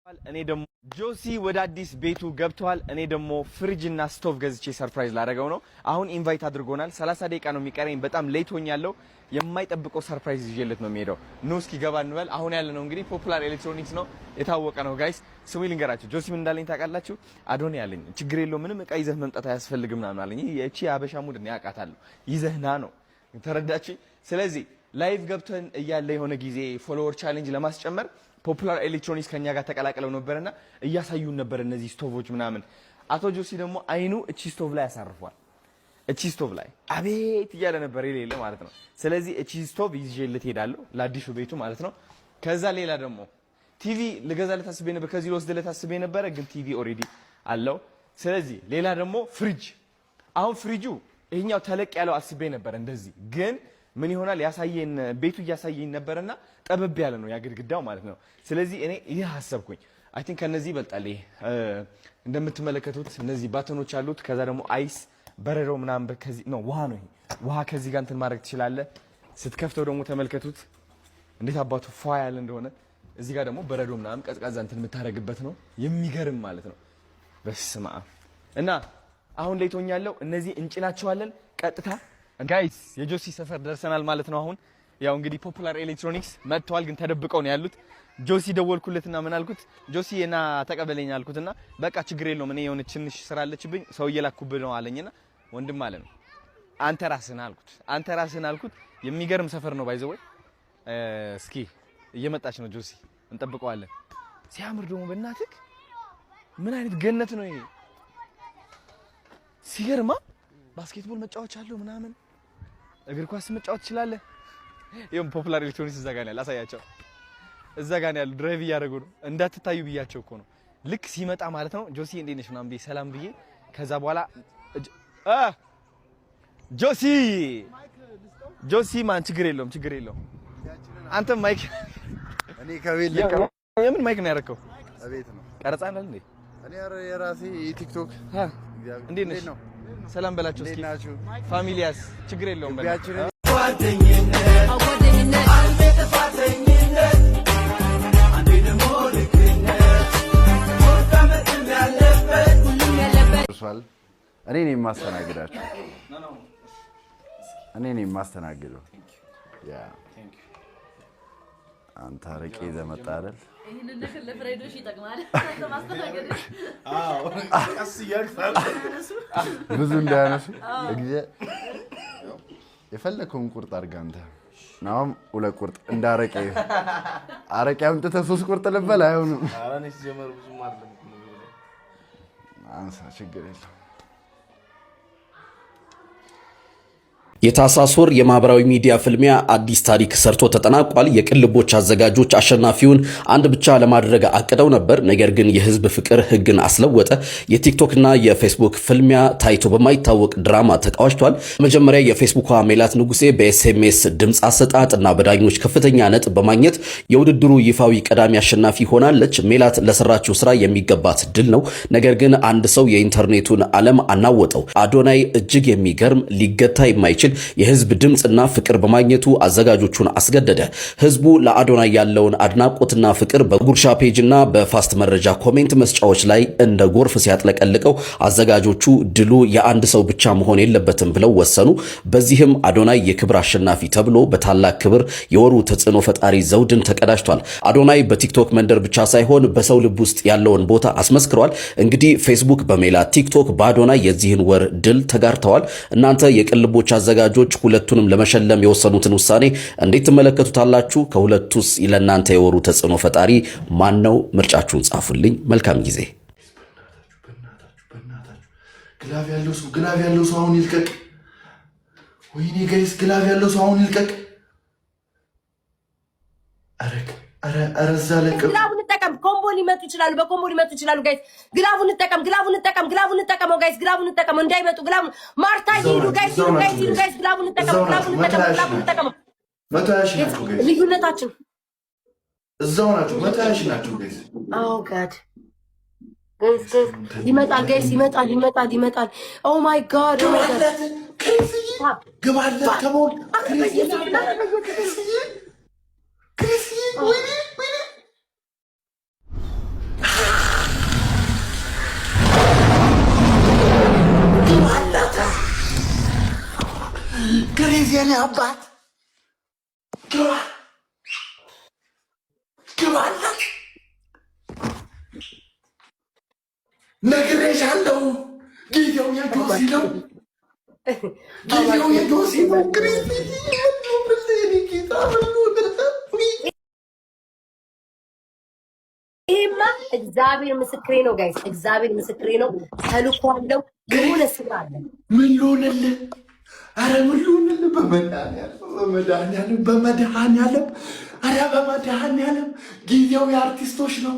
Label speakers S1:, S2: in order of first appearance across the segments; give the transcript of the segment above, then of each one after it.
S1: እኔ ደሞ ጆሲ ወደ አዲስ ቤቱ ገብቷል። እኔ ደሞ ፍሪጅና ስቶቭ ገዝቼ ሰርፕራይዝ ላደረገው ነው። አሁን ኢንቫይት አድርጎናል። 30 ደቂቃ ነው የሚቀረኝ። በጣም ሌት ሆኛለሁ። የማይጠብቀው ሰርፕራይዝ ይዤለት ነው የሚሄደው። ኑ እስኪ ገባ እንበል። አሁን ያለ ነው እንግዲህ ፖፑላር ኤሌክትሮኒክስ ነው፣ የታወቀ ነው ጋይስ። ስሙ ልንገራችሁ። ጆሲ ምን እንዳለኝ ታውቃላችሁ? አዶኒ ያለኝ ችግር የለው ምንም እቃ ይዘህ መምጣት አያስፈልግም ምናምን አለኝ። የቺ አበሻ ሙድ ነው ያውቃታለሁ። ይዘህ ና ነው ተረዳችሁ? ስለዚህ ላይቭ ገብተን እያለ የሆነ ጊዜ ፎሎወር ቻሌንጅ ለማስጨመር ፖፑላር ኤሌክትሮኒክስ ከኛ ጋር ተቀላቅለው ነበርና እያሳዩን ነበር እነዚህ ስቶቮች ምናምን። አቶ ጆሲ ደግሞ አይኑ እቺ ስቶቭ ላይ ያሳርፏል። እቺ ስቶቭ ላይ አቤት እያለ ነበር የሌለ ማለት ነው። ስለዚህ እቺ ስቶቭ ይዤለት ሄዳለሁ ለአዲሱ ቤቱ ማለት ነው። ከዛ ሌላ ደግሞ ቲቪ ልገዛለት አስቤ ነበር፣ ከዚህ ልወስድለት አስቤ ነበር፣ ግን ቲቪ ኦሬዲ አለው። ስለዚህ ሌላ ደግሞ ፍሪጅ። አሁን ፍሪጁ ይሄኛው ተለቅ ያለው አስቤ ነበር እንደዚህ፣ ግን ምን ይሆናል ያሳየን ቤቱ እያሳየኝ ነበርና ጠበብ ያለ ነው ያ ግድግዳው ማለት ነው። ስለዚህ እኔ ይሄ ሐሳብኩኝ አይ ቲንክ ከነዚህ ይበልጣል። ይሄ እንደምትመለከቱት እነዚህ ባተኖች አሉት። ከዛ ደግሞ አይስ በረዶ ምናምን ከዚህ ነው ውሃ ነው። ይሄ ውሃ ከዚህ ጋር እንትን ማድረግ ትችላለህ። ስትከፍተው ደግሞ ተመልከቱት እንዴት አባቱ ፏ ያለ እንደሆነ። እዚህ ጋር ደግሞ በረዶ ምናምን ቀዝቃዛ እንትን የምታረግበት ነው። የሚገርም ማለት ነው። በስመ አብ። እና አሁን ላይ ቶኛለሁ። እነዚህ እንጭናቸዋለን ቀጥታ ጋይስ የጆሲ ሰፈር ደርሰናል ማለት ነው። አሁን ያው እንግዲህ ፖፑላር ኤሌክትሮኒክስ መጥተዋል፣ ግን ተደብቀው ነው ያሉት። ጆሲ ደወልኩለትና ምን አልኩት? ጆሲ እና ተቀበለኝ አልኩትና በቃ ችግር የለውም እኔ የሆነ ትንሽ ስራ አለችብኝ ሰው እየላኩብህ ነው አለኝና ወንድም አለ ነው አንተ ራስህን አልኩት። አንተ ራስህን አልኩት። የሚገርም ሰፈር ነው ባይዘው። እስኪ እየመጣች ነው ጆሲ፣ እንጠብቀዋለን። ሲያምር ደግሞ በእናትህ ምን አይነት ገነት ነው ይሄ! ሲገርማ ባስኬትቦል መጫወቻ አለው ምናምን፣ እግር ኳስ መጫወት ትችላለህ። ይሄም ፖፑላር ኤሌክትሮኒክስ እዛ ጋር ነው ያላሳያቸው። እዛ ጋር ነው ያሉ ድራይቭ እያደረጉ ነው። እንዳትታዩ ብያቸው እኮ ነው። ልክ ሲመጣ ማለት ነው ጆሲ እንዴት ነሽ ምናምን ብዬ ሰላም ብዬ ከዛ በኋላ ጆሲ ማን ችግር የለውም ችግር የለውም። አንተ ማይክ
S2: እኔ ከቤት ልክ
S1: የምን ማይክ ነው ያደረከው?
S2: እቤት ነው
S1: ቀረጻ አይደል እንዴ?
S2: እኔ የራሴ ቲክቶክ
S1: እንዴት ነሽ? ሰላም በላቸው እስኪ። ፋሚሊያስ ችግር የለውም በላቸው።
S3: ጓደኝነት አንዴ ጥፋተኝነት አንዴ ደግሞ ልክነት ወጣመጥም ያለበት ሁሉም ያለበት
S2: እሷል እኔ ነኝ የማስተናግዳችሁ። እኔ ነኝ የማስተናግደው። ያ አንተ አረቄ ዘመጣ አይደል?
S4: ይሄንን ነገር ለፍሬዶሽ ይጠቅማል። ማስተናገድ
S2: ቀስ እያልፋል ብዙ እንዳያነሱ የፈለከውን ቁርጥ አድርጋ አንተ ናም ሁለት ቁርጥ እንዳረቄ አረቄ አምጥተህ 3 ቁርጥ ልበል አይሆንም።
S5: አራኔስ ጀመር ብዙ ማርለም
S2: አንሳ ችግር የለም።
S6: የታህሳስ ወር የማህበራዊ ሚዲያ ፍልሚያ አዲስ ታሪክ ሰርቶ ተጠናቋል። የቅልቦች አዘጋጆች አሸናፊውን አንድ ብቻ ለማድረግ አቅደው ነበር። ነገር ግን የህዝብ ፍቅር ህግን አስለወጠ። የቲክቶክና የፌስቡክ ፍልሚያ ታይቶ በማይታወቅ ድራማ ተቃዋጭቷል። መጀመሪያ የፌስቡኳ ሜላት ንጉሴ በኤስኤምኤስ ድምፅ አሰጣጥና በዳኞች ከፍተኛ ነጥብ በማግኘት የውድድሩ ይፋዊ ቀዳሚ አሸናፊ ሆናለች። ሜላት ለሰራችው ስራ የሚገባት ድል ነው። ነገር ግን አንድ ሰው የኢንተርኔቱን ዓለም አናወጠው። አዶናይ እጅግ የሚገርም ሊገታ የማይችል የህዝብ ድምጽና ፍቅር በማግኘቱ አዘጋጆቹን አስገደደ። ህዝቡ ለአዶናይ ያለውን አድናቆትና ፍቅር በጉርሻ ፔጅና በፋስት መረጃ ኮሜንት መስጫዎች ላይ እንደ ጎርፍ ሲያጥለቀልቀው አዘጋጆቹ ድሉ የአንድ ሰው ብቻ መሆን የለበትም ብለው ወሰኑ። በዚህም አዶናይ የክብር አሸናፊ ተብሎ በታላቅ ክብር የወሩ ተጽዕኖ ፈጣሪ ዘውድን ተቀዳጅቷል። አዶናይ በቲክቶክ መንደር ብቻ ሳይሆን በሰው ልብ ውስጥ ያለውን ቦታ አስመስክሯል። እንግዲህ ፌስቡክ በሜላት ቲክቶክ በአዶናይ የዚህን ወር ድል ተጋርተዋል። እናንተ የቅልቦች አዘጋጆች ሁለቱንም ለመሸለም የወሰኑትን ውሳኔ እንዴት ትመለከቱታላችሁ? ከሁለቱስ ለእናንተ የወሩ ተጽዕኖ ፈጣሪ ማን ነው? ምርጫችሁን ጻፉልኝ። መልካም ጊዜ።
S5: ግላቭ ያለው ሰው አሁን ይልቀቅ። ወይኔ ጋይስ ግላቭ ያለው ሰው አሁን ይልቀቅ። ኧረ እዛ ለቀቅ።
S3: ግላቡን እንጠቀም። ኮምቦ ሊመጡ ይችላሉ፣ በኮምቦ ሊመጡ ይችላሉ ጋይስ። ግላቡን እንጠቀም ጋይስ። ግላቡን እንጠቀም እንዳይመጡ። ግላቡን ማርታ ይሉ ጋይስ፣ ግላቡን እንጠቀም።
S5: 120 ሺህ ናቸው ጋይስ።
S3: ልዩነታችን
S5: እዛው ናቸው። 120 ሺህ ናቸው ጋይስ።
S3: ኦ ጋድ ጋይስ ይመጣል ጋይስ፣ ይመጣል። ኦ ማይ ጋድ
S5: ግባለት ከሞል ክሪስ የኔ አባት ግባ ግባለት ነግሬሻለሁ። ጊዜው የጆሲ ነው። ጊዜው የጆሲ ነው። ክሪስ
S3: ይሄማ እግዚአብሔር ምስክሬ ነው ጋይስ፣ እግዚአብሔር ምስክሬ ነው። ተልኮ አለው የሆነ ስራ አለ።
S5: ምን ልሆንልህ? አረ ምን ልሆንልህ? በመድኃኒዓለም አረ በመድኃኒዓለም ጊዜው የአርቲስቶች ነው።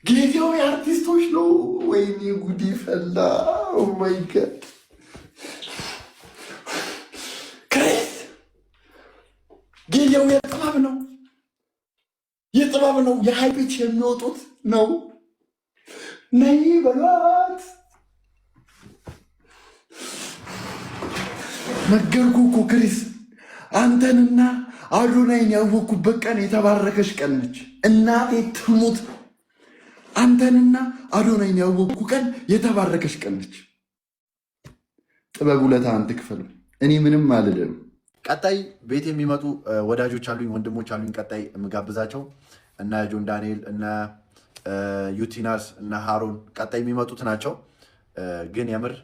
S5: ጊዜው የአርቲስቶች ነው። ወይኔ ጉዲ ፈላ። ኦ ማይ ጋድ ክሪስ ጊዜው የጥበብ ነው። የጥበብ ነው። የሃይፒች የሚወጡት ነው። ነይ በሏት። ነገርኩህ እኮ ክሪስ፣ አንተንና አዶናይን ያወቅኩበት ቀን የተባረከች ቀን ነች። እናቴ ትሙት፣ አንተንና አዶናይን ያወቅኩ ቀን የተባረከች ቀን ነች። ጥበብ ውለታህን ትክፈል። እኔ ምንም አልልም። ቀጣይ ቤት የሚመጡ ወዳጆች አሉኝ፣ ወንድሞች አሉኝ። ቀጣይ የምጋብዛቸው እነ ጆን ዳንኤል፣ እነ ዩቲናስ፣ እነ ሃሮን ቀጣይ የሚመጡት ናቸው። ግን የምር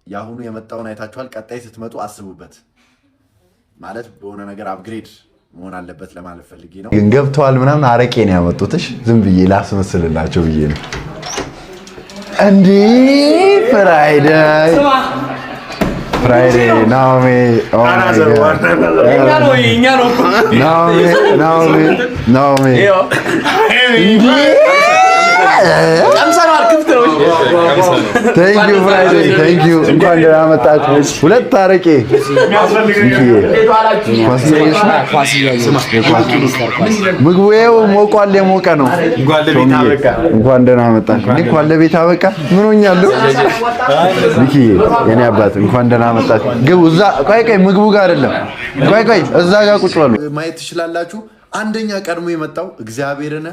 S5: የአሁኑ የመጣውን አይታችኋል። ቀጣይ ስትመጡ አስቡበት። ማለት በሆነ ነገር አፕግሬድ መሆን አለበት ለማለት ፈልጌ ነው።
S2: ግን ገብተዋል ምናምን አረቄ ነው ያመጡትሽ። ዝም ብዬ ላስመስልላቸው ብዬ ነው። እንዲህ ፍራይዴይ ናኦሚ እንኳን ደህና መጣችሁ። ሁለት አረቄ ምግቡ ሞቋል፣ የሞቀ ነው። እንኳን ደህና መጣችሁ። እንኳን ለቤት አበቃ። ምን ሆኛለሁ? ሚኪዬ የኔ አባት እንኳን ደህና መጣችሁ። ግቡ። እዛ ቆይ ምግቡ ጋር አይደለም፣ ቆይ እዛ ጋር ቁጭ በሉ።
S5: ማየት ትችላላችሁ። አንደኛ ቀድሞ የመጣው እግዚአብሔርን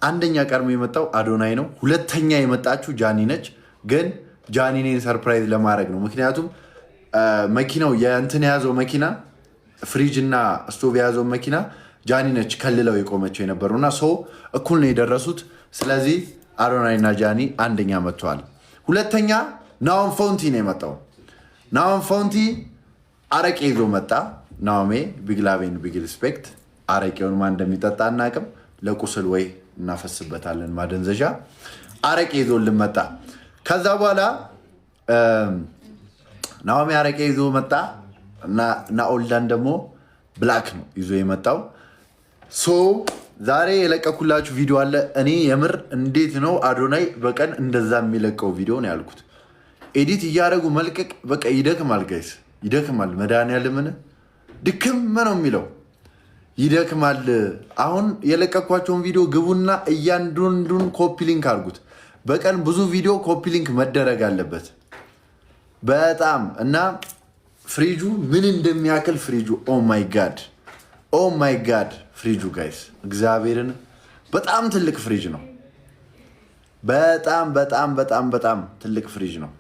S5: አንደኛ ቀድሞ የመጣው አዶናይ ነው። ሁለተኛ የመጣችሁ ጃኒ ነች። ግን ጃኒኔን ሰርፕራይዝ ለማድረግ ነው። ምክንያቱም መኪናው የእንትን የያዘው መኪና ፍሪጅ እና ስቶቭ የያዘው መኪና ጃኒ ነች ከልለው የቆመችው የነበሩና ሰው እኩል ነው የደረሱት። ስለዚህ አዶናይ እና ጃኒ አንደኛ መጥተዋል። ሁለተኛ ናኦም ፎንቲ ነው የመጣው። ናኦም ፎንቲ አረቄ ይዞ መጣ። ናኦሜ ቢግ ላቬን ቢግ ሪስፔክት። አረቄውን ማን እንደሚጠጣ አናውቅም። ለቁስል ወይ እናፈስበታለን ማደንዘዣ። አረቄ ይዞ ልመጣ። ከዛ በኋላ ናኦሚ አረቄ ይዞ መጣ እና ናኦልዳን ደግሞ ብላክ ነው ይዞ የመጣው። ዛሬ የለቀኩላችሁ ቪዲዮ አለ። እኔ የምር እንዴት ነው አዶናይ በቀን እንደዛ የሚለቀው ቪዲዮ ነው ያልኩት። ኤዲት እያደረጉ መልቀቅ በቃ ይደክማል ጋይስ፣ ይደክማል። መድኃኒዓለምን ድክም ነው የሚለው ይደክማል። አሁን የለቀኳቸውን ቪዲዮ ግቡና እያንዳንዱን ኮፒ ሊንክ አድርጉት። በቀን ብዙ ቪዲዮ ኮፒ ሊንክ መደረግ አለበት በጣም እና ፍሪጁ ምን እንደሚያክል ፍሪጁ ኦ ማይ ጋድ ፍሪጁ ጋይስ እግዚአብሔርን በጣም ትልቅ ፍሪጅ ነው። በጣም በጣም በጣም በጣም ትልቅ ፍሪጅ ነው።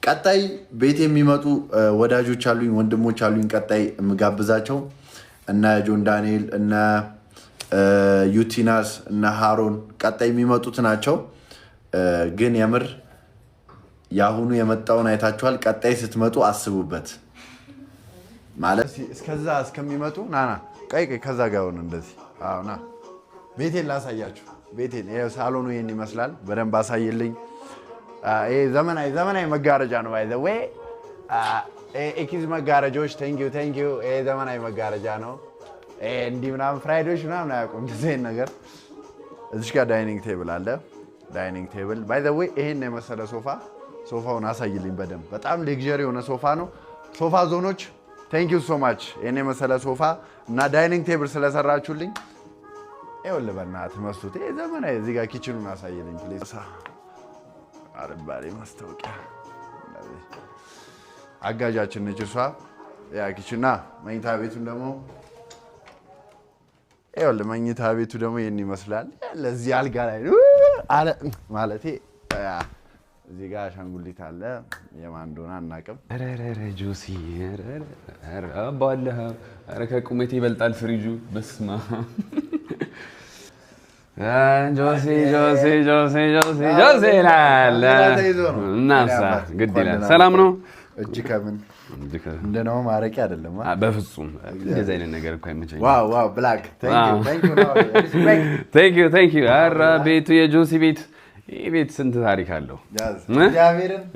S5: ቀጣይ ቤት የሚመጡ ወዳጆች አሉኝ፣ ወንድሞች አሉኝ። ቀጣይ የምጋብዛቸው እነ ጆን ዳንኤል፣ እነ ዩቲናስ፣ እነ ሃሮን ቀጣይ የሚመጡት ናቸው። ግን የምር የአሁኑ የመጣውን አይታችኋል። ቀጣይ ስትመጡ አስቡበት። ማለት
S2: እስከዛ እስከሚመጡ ናና ቀይ ከዛ ጋር ሆነ እንደዚህ አሁና ቤቴን ላሳያችሁ። ቤቴን ሳሎኑ ይሄን ይመስላል። በደንብ አሳይልኝ። ይሄ ዘመናዊ መጋረጃ ነው። ባይ ዘ ዌይ ኤኪዝ መጋረጃዎች ቴንክ ዩ። ይሄ ዘመናዊ መጋረጃ ነው። እንዲህ ምናምን ፍራይዶች ምናምን አያውቁም እንደዚህ ነገር። እዚህ ጋር ዳይኒንግ ቴብል አለ። ዳይኒንግ ቴብል ባይ ዘ ዌይ ይሄን የመሰለ ሶፋውን አሳይልኝ በደንብ። በጣም ሌግዠሪ የሆነ ሶፋ ነው። ሶፋ ዞኖች ቴንክ ዩ ሶ ማች። ይሄን የመሰለ ሶፋ እና ዳይኒንግ ቴብል ስለሰራችሁልኝ ይኸውልህ በእናትህ መስሎት። ይሄ ዘመናዊ እዚህ ጋር ኪችኑን አሳይልኝ ፕሊዝ። አረባሪ ማስታወቂያ አጋዣችን ነች እሷ። ያ ኪችና መኝታ ቤቱን ደግሞ ይኸውልህ መኝታ ቤቱ ደግሞ ይሄን ይመስላል። ለዚህ አልጋ ላይ አለ ማለቴ እዚህ ጋር አሻንጉሊት አለ። የማን እንደሆነ አናውቅም።
S7: ኧረ ጆሲ ኧረ አባለህ ኧረ ከቁመቴ ይበልጣል ፍሪጁ። በስማ ጆሲ ይላል። እናሳ ግድ ይላል። ሰላም ነው?
S2: እጅ ከምን እንደነው ማረቂ አይደለም።
S7: በፍጹም እንደዚህ አይነት ነገር እኮ አይመቸኝም።
S2: ዋው ብላክ
S7: ቴንክ ዩ። ኧረ ቤቱ የጆሲ ቤት ይህ ቤት ስንት ታሪክ አለው።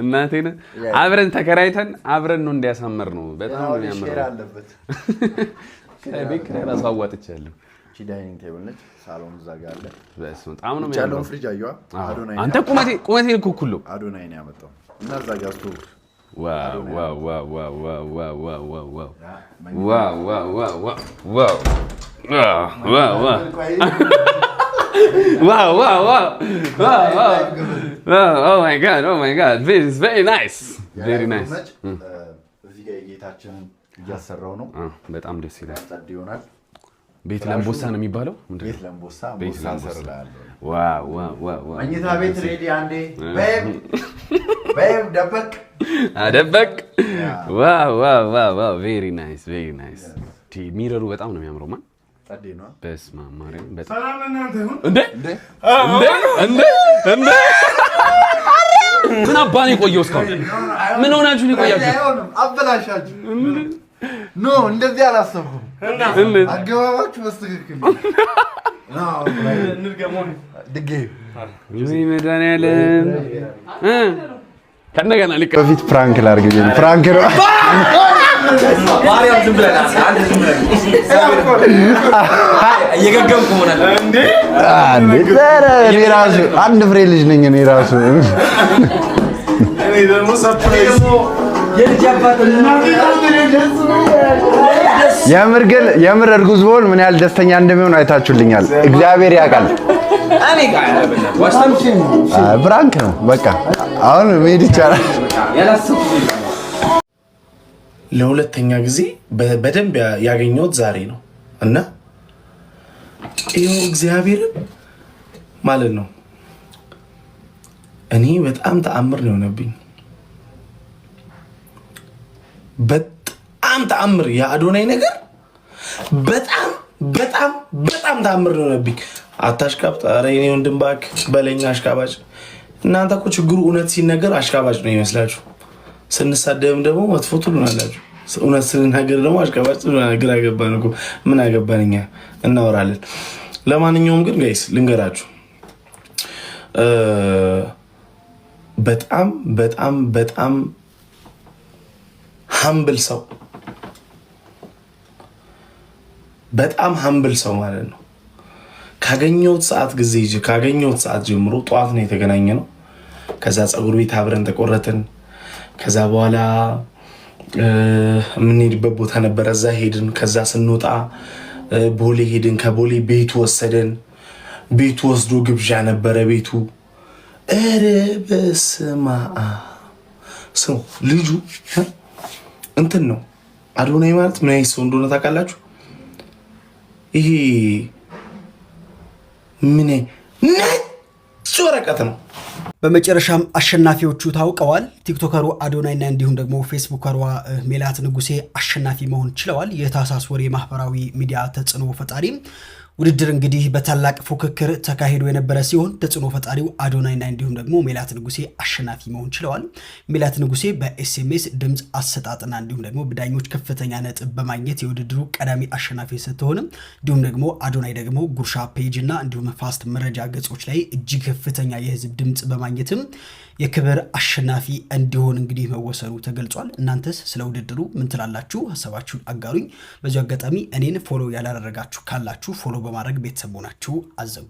S7: እናቴን አብረን ተከራይተን አብረን ነው እንዲያሳመር ነው። በጣም ነው የሚያምረው። ቤት ኪራይ እራሱ አዋጥቻለሁ።
S2: ዳይኒንግ ቴብል ነች። ሳሎን እዛ ጋር አለ።
S7: በጣም ነው የሚያምረው።
S2: ፍሪጅ አየዋ።
S7: አንተ ቁመቴ እኮ እኩል ነው።
S2: አዶናይ ነው ያመጣው እና እዛ ጋር ስቱ
S7: Oh my god, this is very nice.
S2: እዚህ ጋር የጌታችንን እያሰራው ነው።
S7: በጣም ደስ ይላል።
S2: ጸድ ይሆናል።
S7: ቤት ለምቦሳ ነው የሚባለው።
S2: ቤት ለምቦሳ ሰርላለሁ።
S7: ዋው
S2: መኝታ ቤት ሬዲ። አንዴ ቤብ ደበቅ።
S7: ዋው ቬሪ ናይስ። ሚረሩ በጣም ነው የሚያምረው። ማን
S2: ጸድ ነው።
S7: በስመ አብ ማርያም።
S8: ሰላም እናንተ ይሁን።
S7: እንዴ ምን አባኔ ቆየው እስካሁን? ምን ሆናችሁ ነው ቆያችሁ?
S2: አበላሻችሁ። ኖ እንደዚህ አላሰብኩም። አገባባችሁ በስትክክል ድጌ
S7: ወይ መድኃኒዓለም ከእንደገና
S2: በፊት ፕራንክ ላድርግ ብዬ ነው። ፕራንክ ነው።
S1: ማርያም ዝም ብለናል። እየገገምኩ ሆናል እንዴ?
S2: እኔ ራሱ አንድ ፍሬ ልጅ ነኝ። እኔ ራሱ
S8: ደግሞ ሰርፕራይዝ
S2: የምር እርጉዝ ብሆን ምን ያህል ደስተኛ እንደሚሆን አይታችሁልኛል። እግዚአብሔር ያውቃል። ፕራንክ ነው በቃ። አሁን መሄድ ይቻላል።
S8: ለሁለተኛ ጊዜ በደንብ ያገኘሁት ዛሬ ነው እና ይኸው እግዚአብሔር ማለት ነው። እኔ በጣም ተአምር ነው የሆነብኝ። በጣም ተአምር የአዶናይ ነገር በጣም ተአምር ነው የሆነብኝ። አታሽቃብጥ። ኧረ የኔ ወንድም እባክህ በለኛ አሽቃባጭ። እናንተ እኮ ችግሩ እውነት ሲነገር አሽቃባጭ ነው ይመስላችሁ። ስንሳደብም ደግሞ መጥፎ ትሉናላችሁ። እውነት ስንናገር ደግሞ አሽቃባጭ ትሉናላችሁ። ግራ ገባን እኮ ምን አገባን እኛ እናወራለን። ለማንኛውም ግን ጋይስ ልንገራችሁ በጣም ሀምብል ሰው ማለት ነው። ካገኘሁት ሰዓት ጀምሮ ጠዋት ነው የተገናኘ ነው። ከዛ ፀጉር ቤት አብረን ተቆረጥን። ከዛ በኋላ የምንሄድበት ቦታ ነበረ፣ እዛ ሄድን። ከዛ ስንወጣ ቦሌ ሄድን። ከቦሌ ቤቱ ወሰደን። ቤቱ ወስዶ ግብዣ ነበረ ቤቱ። ኧረ በስመ አብ ሰው ልጁ እንትን ነው። አዶናይ ማለት ምን አይነት ሰው እንደሆነ ታውቃላችሁ? ይሄ ምን ነጭ ወረቀት ነው።
S9: በመጨረሻም አሸናፊዎቹ ታውቀዋል። ቲክቶከሩ አዶናይና እንዲሁም ደግሞ ፌስቡከሯ ሜላት ንጉሴ አሸናፊ መሆን ችለዋል። የታህሳስ ወር የማህበራዊ ሚዲያ ተጽዕኖ ፈጣሪ ውድድር እንግዲህ በታላቅ ፉክክር ተካሂዶ የነበረ ሲሆን ተጽዕኖ ፈጣሪው አዶናይና እንዲሁም ደግሞ ሜላት ንጉሴ አሸናፊ መሆን ችለዋል። ሜላት ንጉሴ በኤስኤምኤስ ድምፅ አሰጣጥና እንዲሁም ደግሞ በዳኞች ከፍተኛ ነጥብ በማግኘት የውድድሩ ቀዳሚ አሸናፊ ስትሆን እንዲሁም ደግሞ አዶናይ ደግሞ ጉርሻ ፔጅ እና እንዲሁም ፋስት መረጃ ገጾች ላይ እጅግ ከፍተኛ የህዝብ ድምፅ በማግኘትም የክብር አሸናፊ እንዲሆን እንግዲህ መወሰኑ ተገልጿል። እናንተስ ስለ ውድድሩ ምን ትላላችሁ? ሀሳባችሁን አጋሩኝ። በዚህ አጋጣሚ እኔን ፎሎ ያላደረጋችሁ ካላችሁ ፎሎ በማድረግ ቤተሰብ ሆናችሁ አዘጉ።